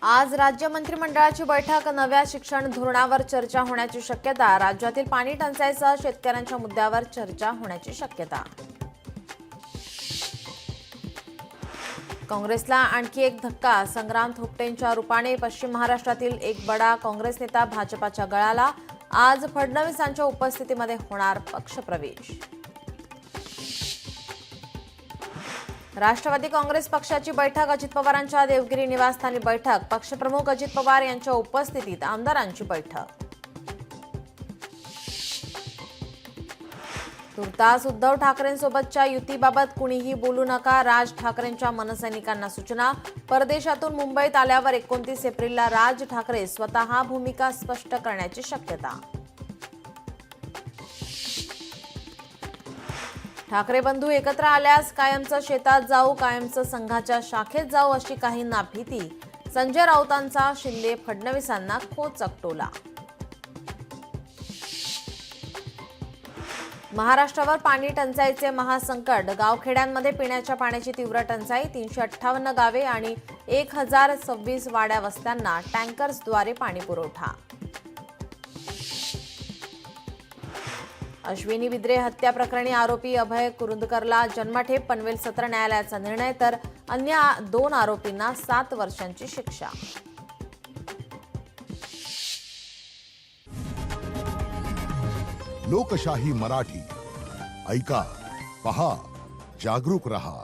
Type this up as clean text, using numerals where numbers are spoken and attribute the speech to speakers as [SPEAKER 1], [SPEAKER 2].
[SPEAKER 1] आज राज्य मंत्रिमंडळाची बैठक, नव्या शिक्षण धोरणावर चर्चा होण्याची शक्यता. राज्यातील पाणी टंचाईसह शेतकऱ्यांच्या मुद्द्यावर चर्चा होण्याची शक्यता. काँग्रेसला आणखी एक धक्का. संग्राम थोपटेंच्या रूपाने पश्चिम महाराष्ट्रातील एक बडा काँग्रेस नेता भाजपाच्या गळाला. आज फडणवीसांच्या उपस्थितीमध्ये होणार पक्षप्रवेश. राष्ट्रवादी काँग्रेस पक्षाची बैठक. अजित पवारांच्या देवगिरी निवासस्थानी बैठक. पक्षप्रमुख अजित पवार यांच्या उपस्थितीत आमदारांची बैठक. तुर्तास उद्धव ठाकरेंसोबतच्या युतीबाबत कुणीही बोलू नका. राज ठाकरेंच्या मनसैनिकांना सूचना. परदेशातून मुंबईत आल्यावर 29 एप्रिलला राज ठाकरे स्वतः भूमिका स्पष्ट करण्याची शक्यता. ठाकरे बंधू एकत्र आल्यास कायमचं शेतात जाऊ, कायमचं संघाच्या शाखेत जाऊ अशी काहींना भीती. संजय राऊतांचा शिंदे फडणवीसांना खोचक टोला. महाराष्ट्रावर पाणी टंचाईचे महासंकट. गावखेड्यांमध्ये पिण्याच्या पाण्याची तीव्र टंचाई. 358 गावे आणि 1026 वाड्या वस्त्यांना टँकर्सद्वारे पाणी पुरवठा. अश्विनी बिद्रे हत्या प्रकरणी आरोपी अभय कुरुंदकरला जन्मठेप. पनवेल सत्र न्यायालयाचा निर्णय, तर अन्य 2 आरोपींना 7 वर्षांची शिक्षा.
[SPEAKER 2] लोकशाही मराठी ऐका, पहा, जागरूक रहा.